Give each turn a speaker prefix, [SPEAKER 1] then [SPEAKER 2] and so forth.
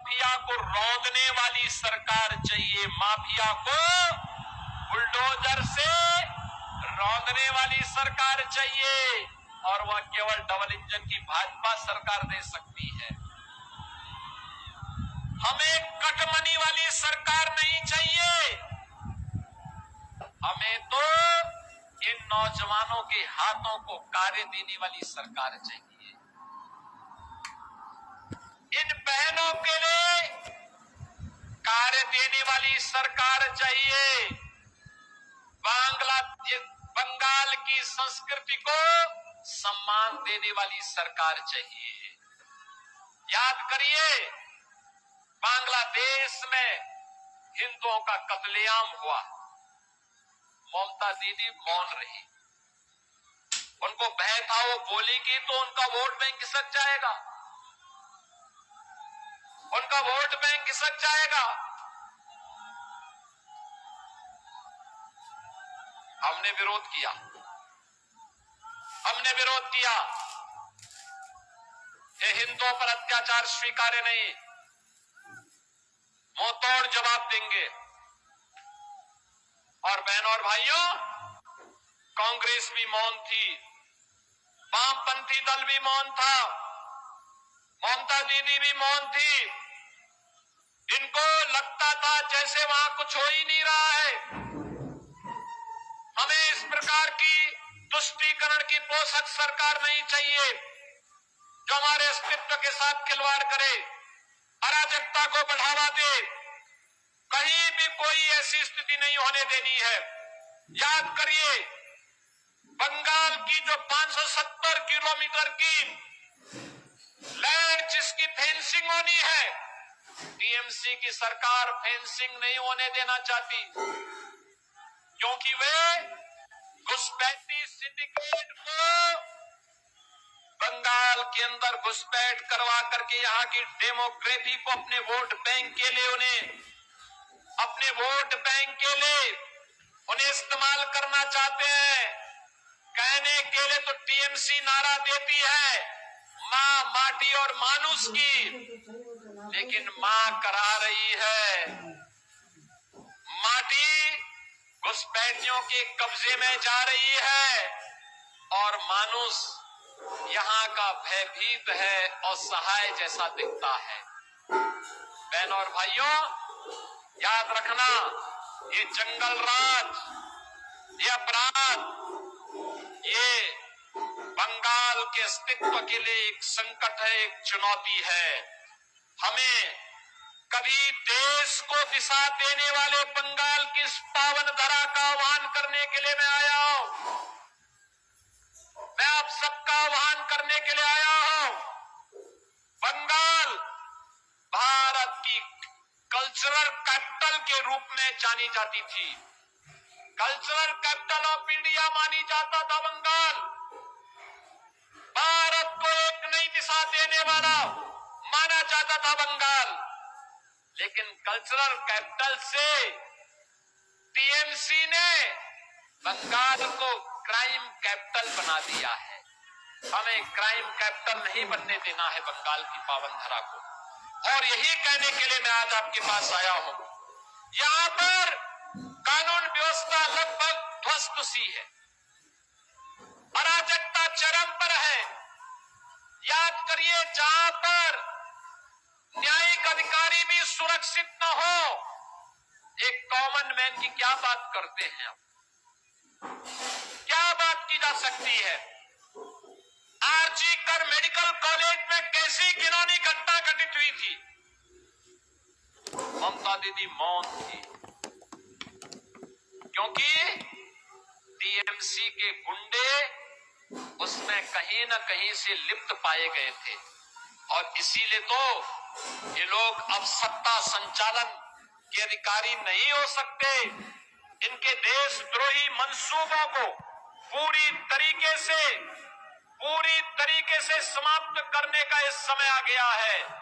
[SPEAKER 1] Mafia को रौंदने वाली सरकार चाहिए। माफिया को बुलडोजर से रौंदने वाली सरकार चाहिए और वह केवल डबल इंजन की भाजपा सरकार दे सकती है। हमें कटमनी वाली सरकार नहीं चाहिए। हमें तो इन नौजवानों के हाथों को कार्य देने वाली सरकार चाहिए। इन बहनों के लिए कार्य देने वाली सरकार चाहिए। बंगाल की संस्कृति को सम्मान देने वाली सरकार चाहिए। याद करिए, बांग्लादेश में हिंदुओं का कत्लेआम हुआ, ममता दीदी मौन रही। उनको भय था वो बोलेगी तो उनका वोट बैंक खिसक जाएगा, उनका वोट बैंक खिसक जाएगा। हमने विरोध किया, हमने विरोध किया। ये हिंदुओं पर अत्याचार स्वीकार्य नहीं, मुंहतोड़ जवाब देंगे। और बहनों और भाइयों, कांग्रेस भी मौन थी, वामपंथी दल भी मौन था, ममता दीदी भी मौन थी। इनको लगता था जैसे वहां कुछ हो ही नहीं रहा है। हमें इस प्रकार की तुष्टीकरण की पोषक सरकार नहीं चाहिए जो हमारे अस्तित्व के साथ खिलवाड़ करे, अराजकता को बढ़ावा दे। कहीं भी कोई ऐसी स्थिति नहीं होने देनी है। याद करिए, बंगाल की जो 570 किलोमीटर की लैंड जिसकी फेंसिंग होनी है, टीएमसी की सरकार फेंसिंग नहीं होने देना चाहती, क्योंकि वे घुसपैठी सिंडिकेट को बंगाल के अंदर घुसपैठ करवा करके यहाँ की डेमोक्रेसी को अपने वोट बैंक के लिए उन्हें इस्तेमाल करना चाहते हैं। कहने के लिए तो टीएमसी नारा देती है मां माटी और मानुष की, लेकिन मां करा रही है। माटी घुसपैठियों के कब्जे में जा रही है और मानुष यहाँ का भयभीत है और सहाय जैसा दिखता है। बहनों और भाइयों, याद रखना, ये जंगल राज, ये अपराध, ये बंगाल के अस्तित्व के लिए एक संकट है, एक चुनौती है। हमें कभी देश को दिशा देने वाले बंगाल की इस पावन धरा का आह्वान करने के लिए मैं आया हूं। मैं आप सबका आह्वान करने के लिए आया हूं। बंगाल भारत की कल्चरल कैपिटल के रूप में जानी जाती थी। कल्चरल कैपिटल ऑफ इंडिया मानी जाता था बंगाल। भारत को एक नई दिशा देने वाला माना जाता था बंगाल। लेकिन कल्चरल कैपिटल से टीएमसी ने बंगाल को क्राइम कैपिटल बना दिया है। हमें क्राइम कैपिटल नहीं बनने देना है बंगाल की पावन धरा को। और यही कहने के लिए मैं आज आपके पास आया हूं। यहां पर कानून व्यवस्था लगभग ध्वस्त सी है, अराजकता चरम पर है। याद करिए, जहां पर न्यायिक अधिकारी भी सुरक्षित न हो, एक कॉमन मैन की क्या बात करते हैं आप? क्या बात की जा सकती है? आरजी कर मेडिकल कॉलेज में कैसी घिनौनी घटना घटित हुई थी, ममता दीदी मौन थी, क्योंकि टीएमसी के गुंडे उसमें कहीं न कहीं से लिप्त पाए गए थे। और इसीलिए तो ये लोग अब सत्ता संचालन के अधिकारी नहीं हो सकते। इनके देशद्रोही मंसूबों को पूरी तरीके से समाप्त करने का इस समय आ गया है।